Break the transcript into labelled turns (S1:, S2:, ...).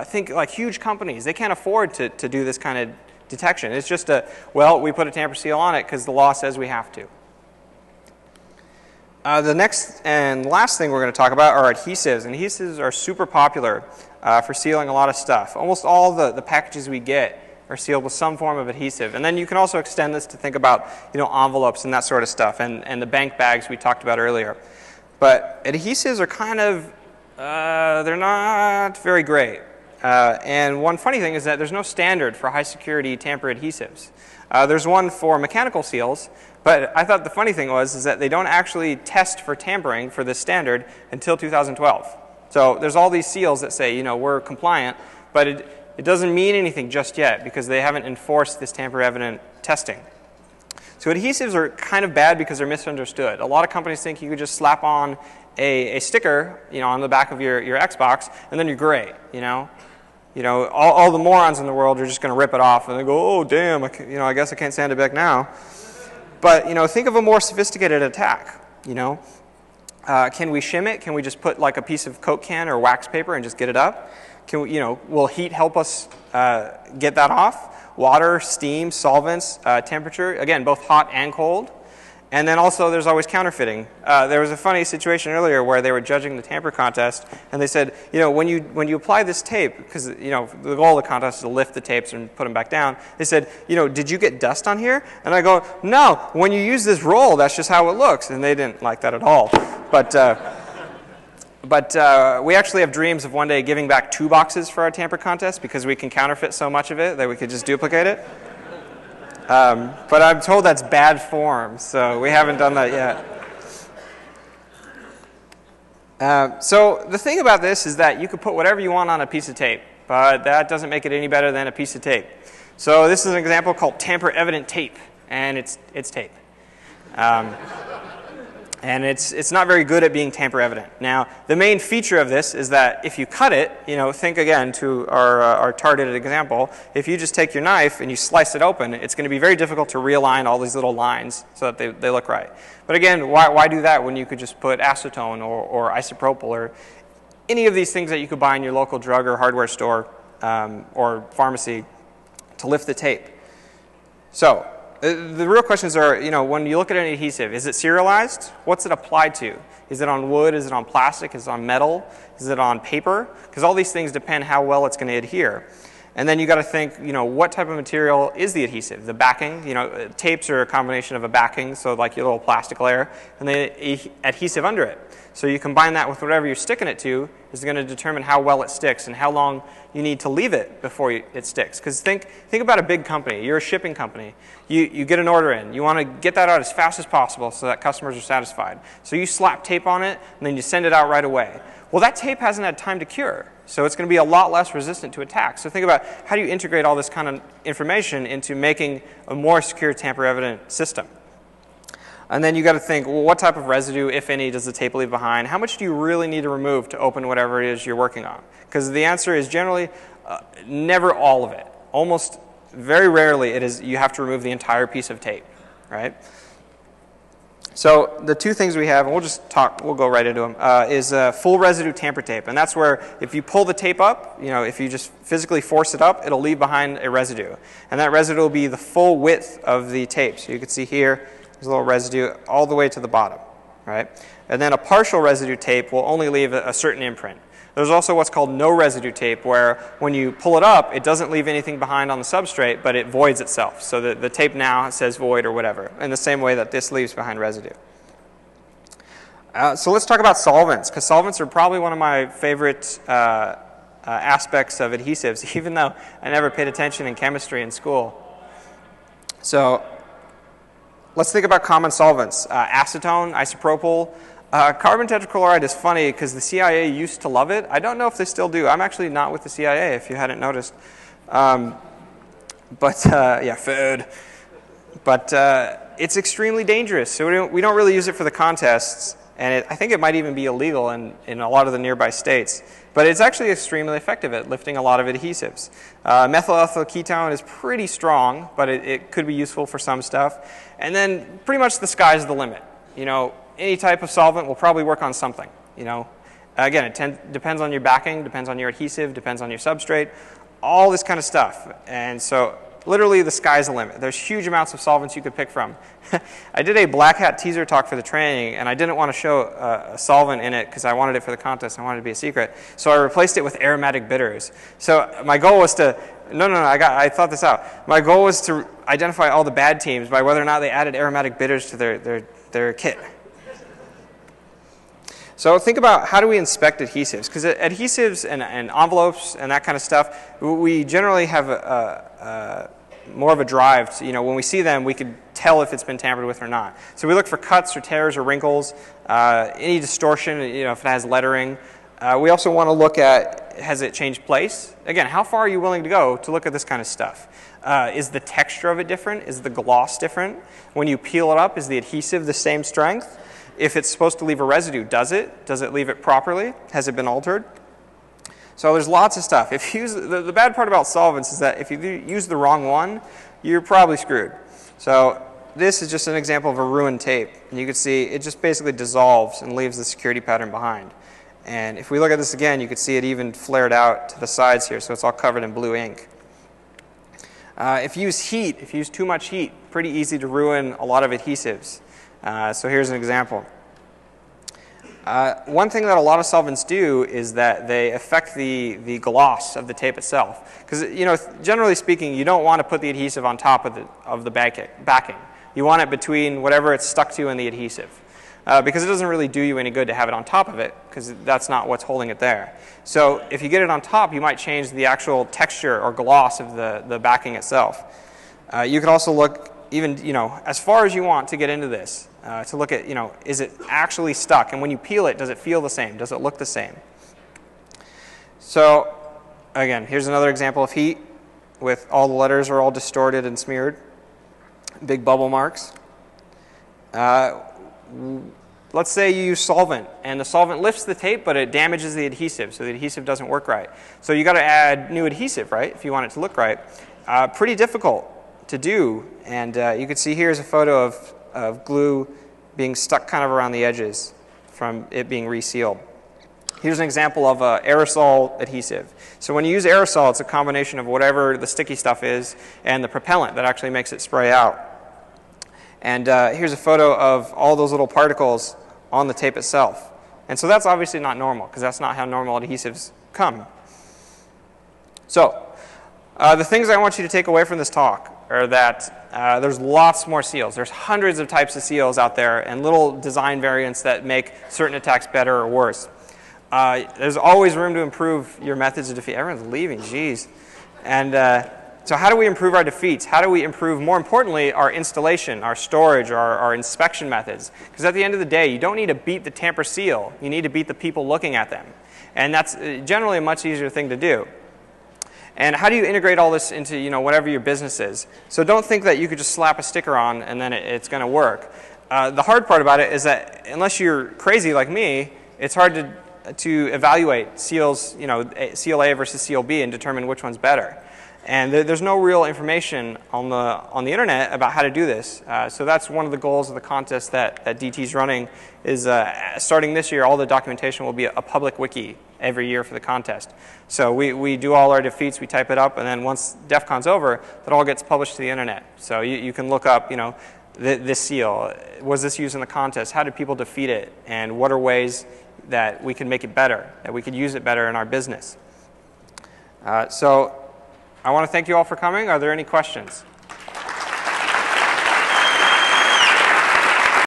S1: think like huge companies. They can't afford to do this kind of detection. It's just well, we put a tamper seal on it because the law says we have to. The next and last thing we're going to talk about are adhesives. And adhesives are super popular for sealing a lot of stuff. Almost all the packages we get are sealed with some form of adhesive. And then you can also extend this to think about envelopes and that sort of stuff, and the bank bags we talked about earlier. But adhesives are kind of, they're not very great. And one funny thing is that there's no standard for high security tamper adhesives. There's one for mechanical seals, but I thought the funny thing is that they don't actually test for tampering for this standard until 2012. So there's all these seals that say, we're compliant, but it doesn't mean anything just yet because they haven't enforced this tamper-evident testing. So adhesives are kind of bad because they're misunderstood. A lot of companies think you could just slap on a sticker, on the back of your Xbox, and then you're great, all the morons in the world are just going to rip it off, and they go, oh, damn, I guess I can't sand it back now. But, think of a more sophisticated attack, Can we shim it? Can we just put like a piece of Coke can or wax paper and just get it up? Can we, will heat help us get that off? Water, steam, solvents, temperature, again, both hot and cold. And then also there's always counterfeiting. There was a funny situation earlier where they were judging the tamper contest, and they said, when you apply this tape, because the goal of the contest is to lift the tapes and put them back down, they said, did you get dust on here? And I go, no, when you use this roll, that's just how it looks. And they didn't like that at all. But we actually have dreams of one day giving back 2 boxes for our tamper contest because we can counterfeit so much of it that we could just duplicate it. But I'm told that's bad form, so we haven't done that yet. So the thing about this is that you could put whatever you want on a piece of tape, but that doesn't make it any better than a piece of tape. So this is an example called tamper-evident tape, and it's tape. And it's not very good at being tamper-evident. Now, the main feature of this is that if you cut it, think again to our targeted example, if you just take your knife and you slice it open, it's going to be very difficult to realign all these little lines so that they look right. But again, why do that when you could just put acetone or isopropyl or any of these things that you could buy in your local drug or hardware store or pharmacy to lift the tape? So the real questions are, when you look at an adhesive, is it serialized? What's it applied to? Is it on wood? Is it on plastic? Is it on metal? Is it on paper? Because all these things depend how well it's going to adhere. And then you got to think, what type of material is the adhesive? The backing, tapes are a combination of a backing, so like your little plastic layer, and the adhesive under it. So you combine that with whatever you're sticking it to is going to determine how well it sticks and how long you need to leave it before it sticks. Because think about a big company. You're a shipping company. You get an order in. You want to get that out as fast as possible so that customers are satisfied. So you slap tape on it, and then you send it out right away. Well, that tape hasn't had time to cure. So it's going to be a lot less resistant to attack. So think about how do you integrate all this kind of information into making a more secure tamper-evident system. And then you got to think, well, what type of residue, if any, does the tape leave behind? How much do you really need to remove to open whatever it is you're working on? Because the answer is generally never all of it. Almost very rarely you have to remove the entire piece of tape, right? So the two things we have, and we'll go right into them, is full residue tamper tape. And that's where if you pull the tape up, if you just physically force it up, it'll leave behind a residue. And that residue will be the full width of the tape. So you can see here, there's a little residue all the way to the bottom, right? And then a partial residue tape will only leave a certain imprint. There's also what's called no residue tape, where when you pull it up, it doesn't leave anything behind on the substrate, but it voids itself. So the tape now says void or whatever, in the same way that this leaves behind residue. So let's talk about solvents, because solvents are probably one of my favorite aspects of adhesives, even though I never paid attention in chemistry in school. So let's think about common solvents. Acetone, isopropyl. Carbon tetrachloride is funny because the CIA used to love it. I don't know if they still do. I'm actually not with the CIA, if you hadn't noticed. Yeah, food. But it's extremely dangerous, so we don't really use it for the contests. And I think it might even be illegal in a lot of the nearby states. But it's actually extremely effective at lifting a lot of adhesives. Methyl ethyl ketone is pretty strong, but it could be useful for some stuff. And then pretty much the sky's the limit. Any type of solvent will probably work on something. Again, it depends on your backing, depends on your adhesive, depends on your substrate, all this kind of stuff. And so literally the sky's the limit. There's huge amounts of solvents you could pick from. I did a black hat teaser talk for the training, and I didn't want to show a solvent in it because I wanted it for the contest. I wanted it to be a secret. So I replaced it with aromatic bitters. So my goal was to, I thought this out. My goal was to identify all the bad teams by whether or not they added aromatic bitters to their kit. So think about how do we inspect adhesives? Because adhesives and envelopes and that kind of stuff, we generally have more of a drive to, when we see them, we could tell if it's been tampered with or not. So we look for cuts or tears or wrinkles, any distortion, if it has lettering. We also want to look at, has it changed place? Again, how far are you willing to go to look at this kind of stuff? Is the texture of it different? Is the gloss different? When you peel it up, is the adhesive the same strength? If it's supposed to leave a residue, does it? Does it leave it properly? Has it been altered? So there's lots of stuff. If you use, the bad part about solvents is that if you use the wrong one, you're probably screwed. So this is just an example of a ruined tape. And you can see it just basically dissolves and leaves the security pattern behind. And if we look at this again, you can see it even flared out to the sides here, so it's all covered in blue ink. If you use heat, if you use too much heat, pretty easy to ruin a lot of adhesives. So here's an example. One thing that a lot of solvents do is that they affect the gloss of the tape itself. Because generally speaking, you don't want to put the adhesive on top of the backing. You want it between whatever it's stuck to and the adhesive. Because it doesn't really do you any good to have it on top of it, because that's not what's holding it there. So if you get it on top, you might change the actual texture or gloss of the backing itself. You could also look even, as far as you want to get into this, to look at, is it actually stuck? And when you peel it, does it feel the same? Does it look the same? So again, here's another example of heat with all the letters are all distorted and smeared. Big bubble marks. Let's say you use solvent, and the solvent lifts the tape, but it damages the adhesive, so the adhesive doesn't work right. So you got to add new adhesive, right, if you want it to look right. Pretty difficult to do, and you can see here's a photo of glue being stuck kind of around the edges from it being resealed. Here's an example of aerosol adhesive. So when you use aerosol, it's a combination of whatever the sticky stuff is and the propellant that actually makes it spray out. And here's a photo of all those little particles on the tape itself. And so that's obviously not normal, because that's not how normal adhesives come. So the things I want you to take away from this talk are that there's lots more seals. There's hundreds of types of seals out there and little design variants that make certain attacks better or worse. There's always room to improve your methods of defeat. Everyone's leaving, geez. And so how do we improve our defeats? How do we improve, more importantly, our installation, our storage, our inspection methods? Because at the end of the day, you don't need to beat the tamper seal. You need to beat the people looking at them. And that's generally a much easier thing to do. And how do you integrate all this into whatever your business is? So don't think that you could just slap a sticker on and then it's going to work. The hard part about it is that unless you're crazy like me, it's hard to evaluate seals, seal A versus seal B and determine which one's better. And there's no real information on the internet about how to do this. So that's one of the goals of the contest that DT's running is starting this year, all the documentation will be a public wiki every year for the contest. So we do all our defeats, we type it up, and then once DEF CON's over, that all gets published to the internet. So you can look up, this seal, was this used in the contest? How did people defeat it? And what are ways that we can make it better, that we could use it better in our business? So I want to thank you all for coming. Are there any questions?